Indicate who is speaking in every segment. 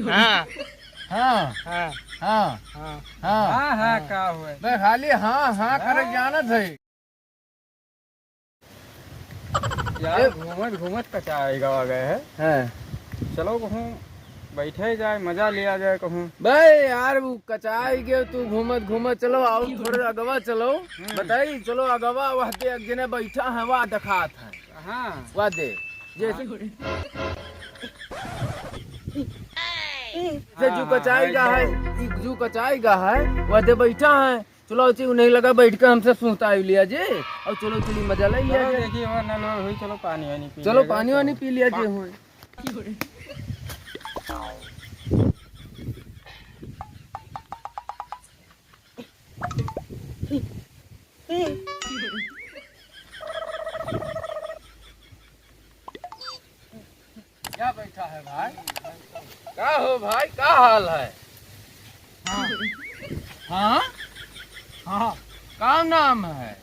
Speaker 1: हाँ
Speaker 2: हाँ
Speaker 1: हाँ
Speaker 2: हाँ
Speaker 1: हाँ
Speaker 2: हाँ
Speaker 1: हाँ हाँ का हुआ
Speaker 2: मैं खाली हाँ हाँ करे जानत है।
Speaker 1: यार घूमत घूमत कचाएगा आ गए है।
Speaker 2: हाँ
Speaker 1: चलो कहूँ बैठे जाए मजा लिया जाए कहूँ।
Speaker 2: भाई यार वो कचाई के तू घूमत घूमत चलो आओ थोड़े अगवा चलो बताई चलो अगवा वहां एक जने बैठा है वहाँ दिखात है
Speaker 1: हाँ
Speaker 2: वहाँ दे जैसे से जो कचाईगा है जो कचाईगा है वहाँ दे बैठा है चलो उसी नहीं लगा बैठ के हमसे सुनता लिया जे और चलो चली मजा ले लिया जे
Speaker 1: देखिए और नल वल हुई चलो पानी वानी पी
Speaker 2: चलो
Speaker 1: लेगा,
Speaker 2: पानी वानी पी लिया जे हुए क्या बैठा है भाई क्या हो भाई क्या हाल है
Speaker 1: हाँ
Speaker 2: हाँ
Speaker 1: हाँ
Speaker 2: क्या नाम है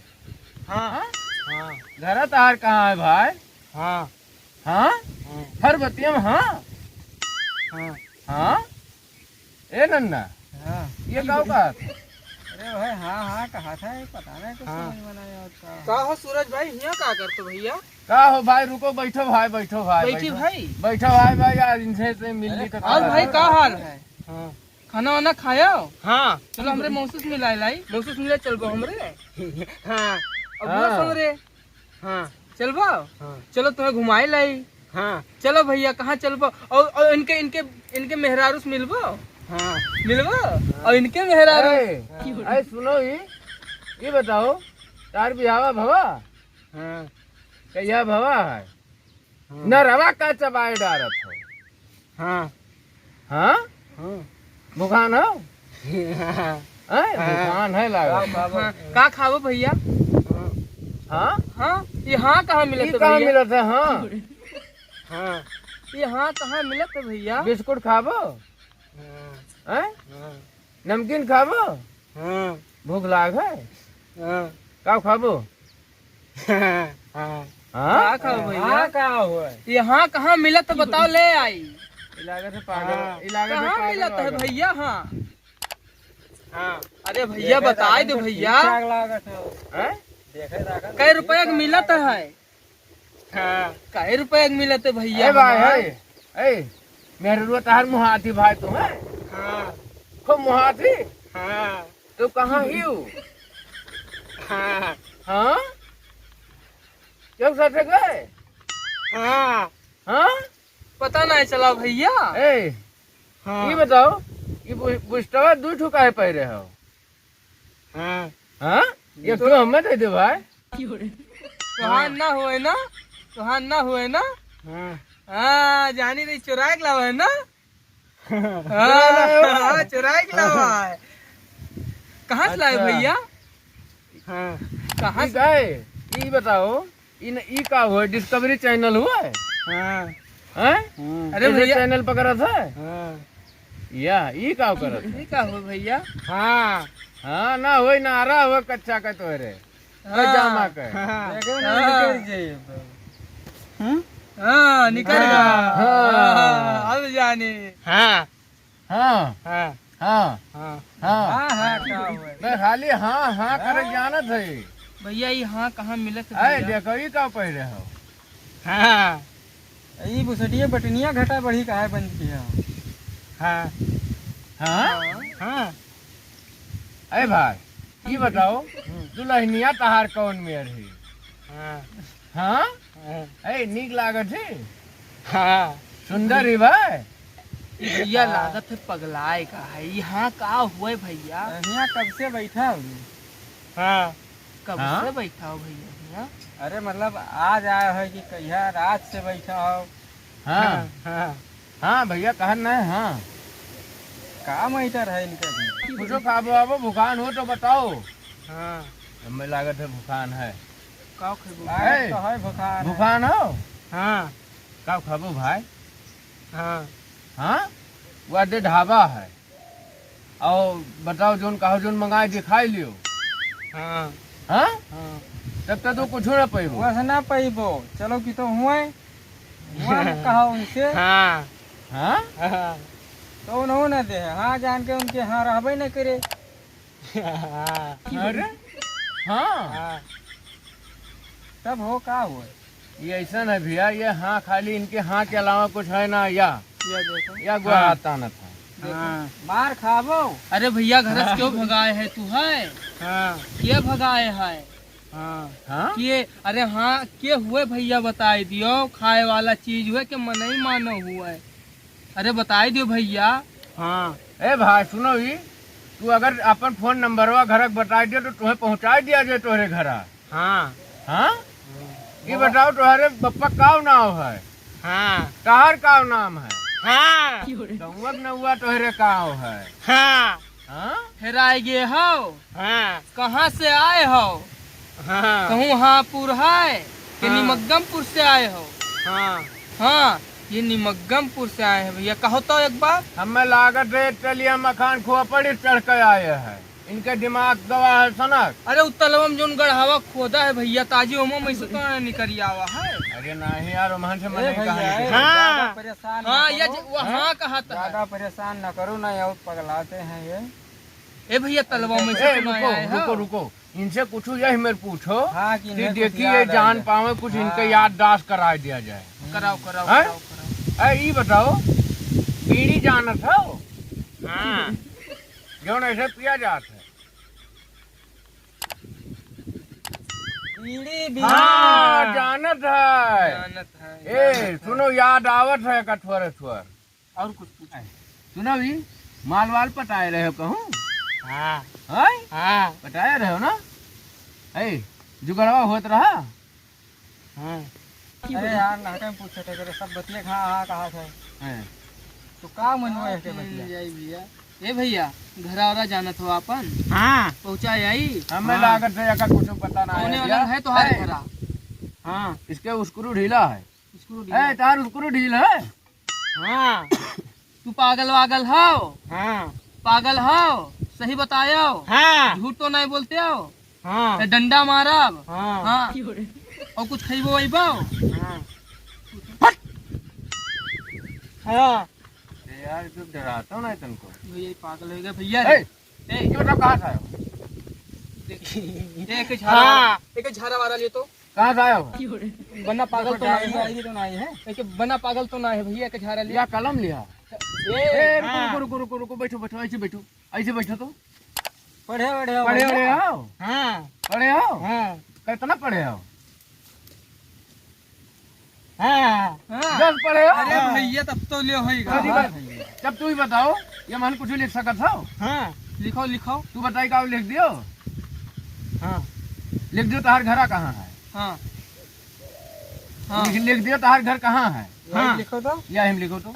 Speaker 1: हाँ
Speaker 2: हाँ घर तार कहाँ है भाई
Speaker 1: हाँ
Speaker 2: हाँ
Speaker 1: हाँ
Speaker 2: हर बतियम हाँ
Speaker 1: हाँ
Speaker 2: हाँ ए नन्ना
Speaker 1: हाँ
Speaker 2: ये गाँव का
Speaker 1: अरे भाई हाँ हाँ कहा था ये पता नहीं कुछ
Speaker 2: हाँ।
Speaker 1: समझ में नहीं आता।
Speaker 3: का हो सूरज भाई यहाँ का करते भैया?
Speaker 2: क्या हो भाई रुको बैठो भाई बैठो भाई
Speaker 3: बैठी
Speaker 2: बैठो।
Speaker 3: भाई।
Speaker 2: बैठो भाई भाई यार इनसे से मिलनी तो
Speaker 3: और भाई का हाल है?
Speaker 1: हाँ
Speaker 3: खाना वाना खाया?
Speaker 1: हाँ
Speaker 3: चलो हमरे मौसूस मिला लाई मौसूस मिला चल गो हमरे
Speaker 1: हाँ
Speaker 3: अब बुआ संग रे
Speaker 1: हाँ
Speaker 3: चल बा
Speaker 1: हाँ
Speaker 3: चलो तुम्हें घुमाए लाई
Speaker 1: हाँ
Speaker 3: चलो भैया कहाँ चलबो और इनके इनके इनके मेहरारूस मिलबो
Speaker 1: हाँ
Speaker 3: मिलबो और इनके मेहरारू
Speaker 2: अरे सुनो ये बताओ तार बिहावा भवा
Speaker 1: हाँ
Speaker 2: कहिया भवा है न रवा का चबाए डारत हो
Speaker 1: हाँ
Speaker 2: हाँ
Speaker 1: हाँ
Speaker 2: भुखान हो
Speaker 1: हाँ
Speaker 2: भुखान है लगा
Speaker 3: हाँ, का खाबो भैया?
Speaker 2: हाँ
Speaker 3: हाँ ये हाँ कहाँ
Speaker 2: ये
Speaker 3: मिलत
Speaker 2: कहाँ
Speaker 3: भैया?
Speaker 2: मिलत है हाँ
Speaker 1: हाँ
Speaker 3: ये हाँ कहाँ मिलत है भैया?
Speaker 2: बिस्कुट खाबो हैं नमकीन खाबो
Speaker 1: हाँ
Speaker 2: भूख लाग है
Speaker 1: हाँ
Speaker 2: का खाबो
Speaker 1: हाँ
Speaker 3: का खाओ भैया?
Speaker 1: हाँ का हुआ
Speaker 3: ये हाँ कहाँ मिलत तो बताओ ले आई
Speaker 2: इलाके से
Speaker 1: हाँ।
Speaker 2: पागल इलाके से
Speaker 3: कहाँ
Speaker 2: पागल
Speaker 3: मिलत है
Speaker 2: हो गए।
Speaker 3: भैया? हाँ
Speaker 1: हाँ
Speaker 3: अरे भैया बताए दो भैया
Speaker 2: हैं?
Speaker 3: कै रुपया के मिलत है?
Speaker 1: हाँ
Speaker 3: कै रुपया के मिलत है भैया?
Speaker 2: ए भाई
Speaker 3: हमार?
Speaker 2: ए मेरे रुआ तार मुहाती भाई तुम है
Speaker 1: हाँ
Speaker 2: खूब मुहाती
Speaker 1: हाँ
Speaker 2: तो कहाँ ही हो
Speaker 1: हाँ
Speaker 2: हाँ क्यों साथे गए
Speaker 1: हाँ
Speaker 2: हाँ
Speaker 3: पता नहीं चला भैया।
Speaker 2: ए
Speaker 1: हाँ
Speaker 2: ये बताओ ये बुस्टवा दू ठुका है पहरे हो
Speaker 1: हाँ
Speaker 2: हाँ ये तो हमें दे दे भाई
Speaker 3: तुहान ना हुए ना तुहान ना हुए ना
Speaker 1: हाँ
Speaker 3: हाँ जानी रही चुराए के लावा है ना
Speaker 2: लाए हो?
Speaker 3: हाँ चुराए के लावा है। कहाँ से लाए
Speaker 2: अच्छा।
Speaker 3: भैया?
Speaker 1: हाँ
Speaker 3: कहाँ
Speaker 2: ये
Speaker 3: से?
Speaker 2: गए ये बताओ इन ई का हुआ डिस्कवरी चैनल हुआ है
Speaker 1: हाँ
Speaker 2: हैं?
Speaker 3: अरे
Speaker 2: ऐसे
Speaker 3: भैया
Speaker 2: चैनल पकड़ा था
Speaker 1: हाँ
Speaker 2: या ई का करत है?
Speaker 3: ये का हुआ भैया?
Speaker 1: हाँ
Speaker 2: हाँ ना हो नारा हुआ कच्चा का तोरे
Speaker 3: हाँ।
Speaker 2: जामा के
Speaker 1: देखो ना
Speaker 3: हाँ।
Speaker 1: निकल जाइए
Speaker 3: हाँ निकल गया।
Speaker 2: हाँ।
Speaker 3: हाँ, अब जाने
Speaker 1: हाँ
Speaker 2: हाँ
Speaker 1: हाँ
Speaker 2: हाँ
Speaker 1: हाँ
Speaker 2: हाँ
Speaker 1: हाँ हाँ क्या हुआ
Speaker 2: मैं खाली हाँ हाँ करे जानत है
Speaker 3: भैया ये हाँ कहाँ मिलत है
Speaker 2: अरे
Speaker 3: भैया?
Speaker 2: देखो ई का पहरे हो
Speaker 1: हाँ ये बुसटिया बटनिया घटा बढ़ी का है बंद किया हाँ
Speaker 2: हाँ
Speaker 1: हाँ
Speaker 2: अरे भाई ये बताओ दुल्हनिया तहार कौन मेर है
Speaker 1: हाँ
Speaker 2: हाँ
Speaker 1: हाँ
Speaker 2: अरे नीक लागत है
Speaker 1: हाँ
Speaker 2: सुंदर ही भाई
Speaker 3: ये भैया लागत है पगलाए का है। यहाँ का हुआ है भैया?
Speaker 1: यहाँ कब से बैठा हो हाँ
Speaker 3: कब
Speaker 2: हाँ?
Speaker 3: से बैठा हो भैया? भैया
Speaker 1: अरे मतलब आज आया है कि कहिया रात से बैठा हो
Speaker 2: हाँ
Speaker 1: हाँ
Speaker 2: हाँ भैया कहन नहीं हाँ
Speaker 1: का मैटर है इनका भी
Speaker 2: कुछो खाबो आबो भुखान हो तो बताओ
Speaker 1: हाँ
Speaker 2: हमें लागत है भुखान है
Speaker 3: का खेबो?
Speaker 1: लागत तो है बुखार है।
Speaker 2: भुखान हो
Speaker 1: हाँ
Speaker 2: का खाबो भाई
Speaker 1: हाँ
Speaker 2: हाँ वह दे ढाबा है और बताओ जोन कहो जोन मंगाए जे खाई लियो
Speaker 1: हाँ
Speaker 2: हाँ
Speaker 1: हाँ
Speaker 2: तब तक तो कुछ ना पैबो
Speaker 1: वैसे ना पैबो चलो कि तो हुए कहा उनसे
Speaker 2: हाँ
Speaker 1: हाँ न दे हाँ जान के उनके हाँ रहबे न करे।
Speaker 2: अरे हाँ
Speaker 1: तब हो का हुआ
Speaker 2: ये ऐसा है भैया, ये हाँ खाली इनके हाँ के अलावा कुछ है ना, या
Speaker 1: देखो
Speaker 2: गुआ आता न था।
Speaker 1: हाँ मार खाबो।
Speaker 3: अरे भैया घर से क्यों भगाए है तू है?
Speaker 1: हाँ
Speaker 3: के भगाए है?
Speaker 1: हाँ
Speaker 2: हाँ
Speaker 3: के? अरे हाँ के हुए भैया बताई दियो, खाए वाला चीज हुए कि मन ही मानो हुआ है? अरे बताई दियो भैया।
Speaker 1: हाँ
Speaker 2: ए भाई सुनो ही, तू अगर अपन फोन नंबरवा घर बता दियो तो तुम्हें पहुँचा दिया जाए तोहरे घर।
Speaker 1: हाँ
Speaker 2: हाँ ये बताओ तुम्हारे बप्पा का नाम है?
Speaker 1: हाँ
Speaker 2: तहार का नाम है?
Speaker 1: हाँ
Speaker 2: गौवक नौवा तोहरे का है?
Speaker 1: हाँ
Speaker 2: हाँ
Speaker 3: फिर आए गे हो?
Speaker 1: हाँ
Speaker 3: कहाँ से आए हो?
Speaker 1: हाँ
Speaker 3: कहूँ हापुर है कि
Speaker 1: हाँ।
Speaker 3: निमग्गमपुर से आए हो?
Speaker 1: हाँ
Speaker 3: हाँ ये निमग्गमपुर से आए हैं भैया। कहो तो एक बार।
Speaker 2: हमें लागत है चलिए मखान खोपड़ी चढ़ के आए हैं, इनके दिमाग गवा है सनक।
Speaker 3: अरे उत्तलवम जोन गढ़ावा खोदा है भैया, ताजी ओमो में से तो निकल आवा है।
Speaker 2: अरे नहीं यार वहाँ से
Speaker 1: ए
Speaker 2: मैंने
Speaker 1: भैया,
Speaker 2: कहा
Speaker 1: ए,
Speaker 3: हाँ।
Speaker 1: ज्यादा परेशान न
Speaker 3: हाँ ये
Speaker 1: करो।
Speaker 3: वो हाँ कहा था।
Speaker 1: ज्यादा परेशान न करो ना, और पगलाते हैं ये।
Speaker 3: ए भैया तलवा में से तो
Speaker 2: रुको
Speaker 3: आए
Speaker 2: रुको
Speaker 3: हो।
Speaker 2: रुको, इनसे कुछ यही मेरे पूछो
Speaker 1: हाँ कि
Speaker 2: कि
Speaker 1: इन्हें कुछ
Speaker 2: देखिए
Speaker 1: याद आ
Speaker 2: जान
Speaker 1: जाए।
Speaker 2: पावे कुछ
Speaker 1: हाँ।
Speaker 2: इनके याददाश्त करा दिया जाए।
Speaker 3: कराओ कराओ
Speaker 2: हैं?
Speaker 3: कराओ कराओ।
Speaker 2: ये बताओ बीड़ी जानत हो?
Speaker 1: हाँ
Speaker 2: जो ऐसे पिया जाता है?
Speaker 1: बीड़ी भी
Speaker 2: हाँ जानत है।
Speaker 3: जानत है।
Speaker 2: ए सुनो याद आवत है कठोर अठोर।
Speaker 3: और कुछ पूछो।
Speaker 2: सुनो भी माल वाल पटाए रहे हो कहूँ?
Speaker 1: हाँ
Speaker 2: है
Speaker 1: हाँ
Speaker 2: पटाए रहे हो ना? है जुगड़वा होत रहा?
Speaker 1: हाँ अरे यार नाटक पूछे थे करे सब बतिया हाँ कहा था
Speaker 2: हैं।
Speaker 1: तो का मन हुआ है के बतिया।
Speaker 3: जाई भैया। ए भैया घरा वरा जानत हो अपन?
Speaker 1: हाँ
Speaker 3: पहुँचा आई?
Speaker 2: हमें
Speaker 1: हाँ।
Speaker 2: लागत है का कुछ पता ना
Speaker 3: कौने
Speaker 2: है
Speaker 3: वाला है तुम्हारे
Speaker 2: है।
Speaker 3: घरा?
Speaker 1: हाँ
Speaker 2: इसके उस्क्रू ढीला है।
Speaker 3: स्क्रू
Speaker 2: ए तार उस्क्रू ढील है?
Speaker 1: हाँ
Speaker 3: तू पागल वागल हो?
Speaker 1: हाँ
Speaker 3: पागल हो? सही बतायो।
Speaker 1: हाँ
Speaker 3: झूठ तो नहीं बोलते हो?
Speaker 1: हाँ
Speaker 3: ए, डंडा मारब।
Speaker 1: हाँ
Speaker 3: हाँ और कुछ खइबो वइबो?
Speaker 1: हाँ हाँ
Speaker 2: ए यार तू डराता हो ना तुमको।
Speaker 3: भैया ये पागल हो गए भैया।
Speaker 2: ए
Speaker 3: ए,
Speaker 2: ये बताओ कहाँ से आए हो?
Speaker 3: एक झारा
Speaker 1: हाँ।
Speaker 3: एक झारा वाला ले तो।
Speaker 2: कहाँ से आए हो?
Speaker 3: बना पागल तो नहीं है।
Speaker 1: तो नहीं है।
Speaker 3: एक बना पागल तो ना है भैया, एक झारा लिया।
Speaker 2: या कलम लिया?
Speaker 3: ए,
Speaker 2: ए
Speaker 1: हाँ।
Speaker 2: रुको रुको रुको रुको बैठो बैठो ऐसे बैठो ऐसे बैठो तो।
Speaker 1: पढ़े
Speaker 2: पढ़े हो?
Speaker 1: हाँ
Speaker 2: पढ़े हो?
Speaker 1: हाँ
Speaker 2: कितना पढ़े हो?
Speaker 1: हाँ
Speaker 2: 10 पढ़े हो?
Speaker 3: अरे भैया तब तो ले होएगा।
Speaker 2: हाँ, भैया। जब तू ही बताओ ये मन कुछ लिख सकत हो?
Speaker 1: हाँ
Speaker 3: लिखो लिखो।
Speaker 2: तू बताई का लिख दियो?
Speaker 1: हाँ
Speaker 2: लिख दियो तार घरा कहाँ है?
Speaker 3: हाँ हाँ
Speaker 2: लिख दियो तार घर कहाँ है?
Speaker 1: हाँ लिखो तो।
Speaker 2: या हम लिखो तो।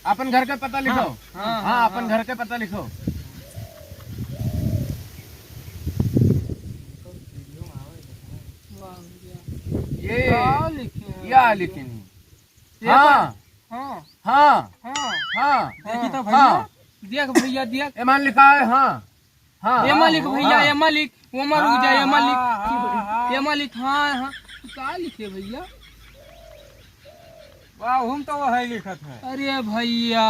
Speaker 2: अपन घर का पता लिखो।
Speaker 3: हाँ,
Speaker 2: हाँ अपन घर का पता लिखो। ये
Speaker 3: क्या लिखे हैं?
Speaker 2: या लिखनी। हाँ
Speaker 3: हाँ
Speaker 2: हाँ
Speaker 3: हाँ
Speaker 2: हाँ
Speaker 1: देखी तो भैया।
Speaker 2: हाँ
Speaker 3: देख भैया देख।
Speaker 2: एमान लिखा है। हाँ हाँ
Speaker 3: ये मालिक भैया,
Speaker 2: हाँ।
Speaker 3: ये मालिक वो मर जाए। ये मालिक
Speaker 1: हाँ
Speaker 3: ये मालिक। हाँ हाँ क्या लिखे भैया?
Speaker 1: वाह हम तो वो है लिखत है।
Speaker 3: अरे भैया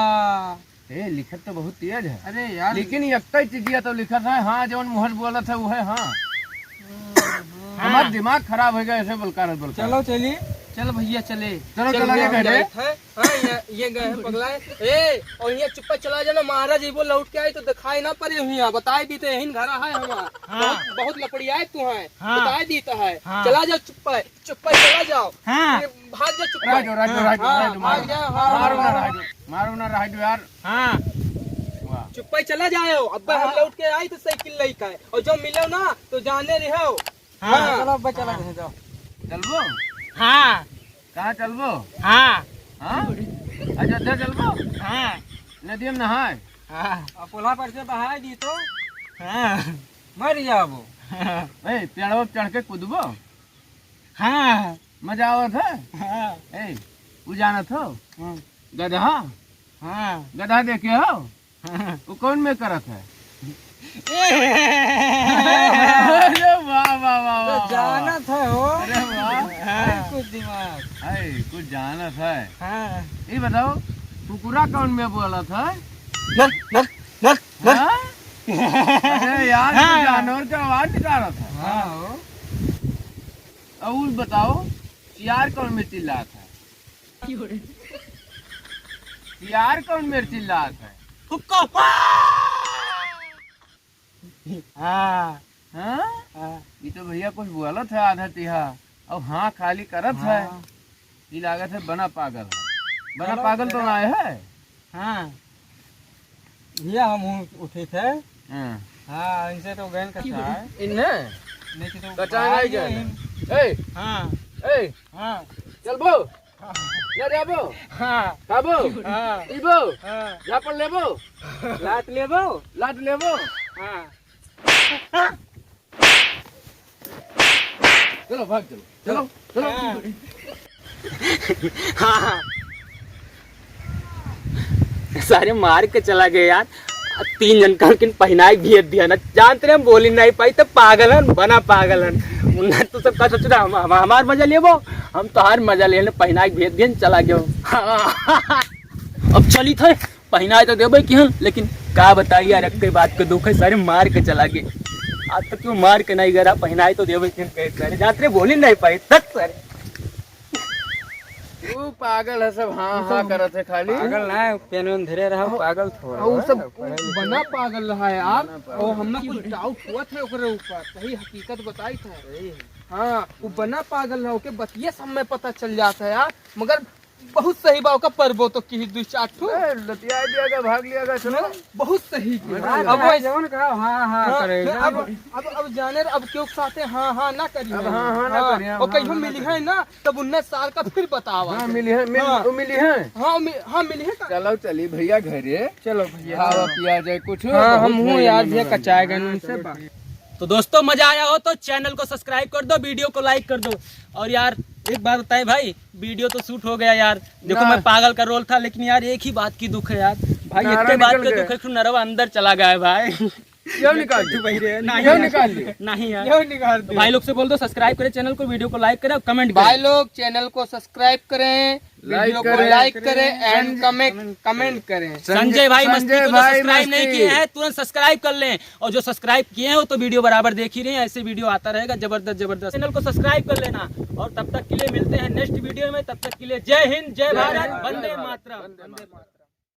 Speaker 2: ए लिखत तो बहुत तेज है,
Speaker 3: अरे यार
Speaker 2: लेकिन एक चीजिया तो लिखत है। हाँ जौन मुहर बोला था वो है। हाँ हमारा दिमाग खराब हो गया ऐसे बोलकर बोलकर।
Speaker 1: चलो चलिए।
Speaker 3: चल भैया चले।
Speaker 2: चलो चलो ये कह दे।
Speaker 3: हाँ ये गए हैं पगला। ए और ये चुप्पा चला जाना, महाराज ये वो लौट के आई तो दिखाई ना पड़े हुई। बताए दी तो यही घर है हमारा। बहुत बहुत लकड़ियाए तू है।
Speaker 1: हाँ।
Speaker 3: बताए दी तो है।
Speaker 1: हाँ।
Speaker 3: चला जाओ चुप्पा चुप्पा चला जाओ।
Speaker 1: हाँ
Speaker 3: ये भाग जा चुप्पा।
Speaker 2: राजो राजो राजो
Speaker 3: हाँ,
Speaker 2: राजो
Speaker 3: भाग जा, हाँ,
Speaker 2: मारो ना
Speaker 3: हाँ।
Speaker 2: राजो, मारो ना राजो यार।
Speaker 1: हाँ
Speaker 2: वाह
Speaker 3: चुप्पा चला जाओ। अब हम लौट के आई तो साइकिल लेके आए और जो मिलो ना तो जाने रहो।
Speaker 1: हाँ चलो अब चला जाओ।
Speaker 2: चलबो?
Speaker 1: हाँ
Speaker 2: कहाँ चलबो?
Speaker 1: हाँ
Speaker 2: हाँ अयोध्या चलबो?
Speaker 1: हाँ
Speaker 2: नदी में नहाए?
Speaker 1: हाँ अब पुल्हा पर से बहा दी तो हाँ मर जाबो।
Speaker 2: ए पेड़ों पे चढ़ के कूदबो?
Speaker 1: हाँ
Speaker 2: मजा आवत है?
Speaker 1: हाँ
Speaker 2: ए वो जानत हो
Speaker 1: हाँ
Speaker 2: गधा?
Speaker 1: हाँ
Speaker 2: गधा देखे हो?
Speaker 1: हाँ
Speaker 2: वो कौन में करत है? अरे वाह वाह वाह
Speaker 1: तो
Speaker 2: वाह
Speaker 1: जानत है हो।
Speaker 2: अरे वाह
Speaker 1: हाँ कुछ दिमाग।
Speaker 2: है कुछ जानत है।
Speaker 1: हाँ
Speaker 2: ये बताओ कुकुरा कौन में बोला था?
Speaker 1: नर नर नर नर।
Speaker 2: हाँ? अरे यार
Speaker 1: हाँ।
Speaker 2: तू जानवर का आवाज निकाला था।
Speaker 1: हाँ हो।
Speaker 2: अब बताओ सियार कौन में चिल्ला था? सियार कौन में चिल्ला था?
Speaker 1: हुक्का पा। हाँ
Speaker 2: हाँ?
Speaker 1: हाँ
Speaker 2: ये तो भैया कुछ बोला था आधा तिहा अब हाँ खाली करत है।
Speaker 1: हाँ।
Speaker 2: ये लागत है बना पागल है। बना पागल तो आए है।
Speaker 1: हाँ भैया हम उठे थे।
Speaker 2: हाँ।
Speaker 1: हाँ इनसे तो गैन कटा है।
Speaker 2: इन्हें
Speaker 1: नहीं तो
Speaker 2: कटाएगा ही गया। ए
Speaker 1: हाँ
Speaker 2: ए
Speaker 1: हाँ
Speaker 2: चल बो ना जाबो
Speaker 1: हाँ
Speaker 2: खाबो
Speaker 1: हाँ
Speaker 2: पीबो
Speaker 1: हाँ
Speaker 2: जा पर लेबो
Speaker 1: लात लेबो।
Speaker 2: लाट लेबो।
Speaker 1: हाँ
Speaker 2: चलो भाग चलो चलो चलो।
Speaker 3: हाँ सारे मार के चला गया यार। 3 जन का लेकिन पहनाई भी दिया ना जानते रहे हम बोली नहीं पाई तो पागलन बना पागलन उन्हें तो सब का सोच रहा हमार मजा लेबो हम तो हर मजा लेने पहनाई भेज दिए चला गयो। अब चली थे पहनाई तो देबे कि हम लेकिन का बताइए यार एक बात के दुख है सारे मार के चला गए। आज तक क्यों मार के नहीं गया पहनाई तो देबे कि सारे जानते रहे बोली नहीं पाई तक सारे
Speaker 2: तू पागल है सब हाँ हाँ करत है खाली।
Speaker 1: पागल ना पेन धरे रहा पागल थोड़ा।
Speaker 3: और सब बना पागल रहा है यार और हमें कुछ डाउट हुआ था ओकरे ऊपर सही हकीकत बताई था। हाँ वो बना पागल रहा ओके बतिये सब में पता चल जाता है यार मगर बहुत सही बाव का परबो तो की 2-4 ठो
Speaker 2: लतिया दिया भाग लिया चलो।
Speaker 3: बहुत सही किया।
Speaker 1: अब जवन का हाँ हाँ करेगा।
Speaker 3: अब जाने अब क्यों साथे हाँ हाँ ना करिए
Speaker 2: अब हाँ हाँ ना करिए,
Speaker 3: और कहीं मिली है ना तब 19 साल का फिर बतावा।
Speaker 2: हाँ मिली है मिली है।
Speaker 3: हाँ मिली है
Speaker 2: चलो चली भैया घरे
Speaker 1: चलो भैया
Speaker 2: खावा पिया जाए कुछ।
Speaker 1: हाँ हम हूँ यार भैया कचाएगा उनसे बात।
Speaker 3: तो दोस्तों मजा आया हो तो चैनल को सब्सक्राइब कर दो वीडियो को लाइक कर दो। और यार एक बात बताएं भाई वीडियो तो शूट हो गया यार देखो मैं पागल का रोल था लेकिन यार एक ही बात की दुख है यार भाई
Speaker 2: नारा
Speaker 3: एक बात
Speaker 2: निकल
Speaker 3: का
Speaker 2: गया।
Speaker 3: दुख है नरवा अंदर चला गया है भाई।
Speaker 2: क्यों निकाल दी? क्यों निकाल दी?
Speaker 3: नहीं यार
Speaker 1: क्यों निकाल
Speaker 3: तो भाई लोग से बोल दो सब्सक्राइब करें चैनल को वीडियो को लाइक करें कमेंट
Speaker 1: भाई लोग चैनल को सब्सक्राइब करें वीडियो को लाइक करें एंड कमेंट करें।
Speaker 3: संजय भाई मस्ती को जो
Speaker 2: भाई
Speaker 3: सब्सक्राइब नहीं
Speaker 2: मस्ती।
Speaker 3: किए हैं तुरंत सब्सक्राइब कर लें और जो सब्सक्राइब किए हैं वो तो वीडियो बराबर देख ही रहे हैं ऐसे वीडियो आता रहेगा जबरदस्त चैनल को सब्सक्राइब कर लेना। और तब तक के लिए मिलते हैं नेक्स्ट वीडियो में तब तक के लिए जय हिंद जय भारत वंदे मातरम।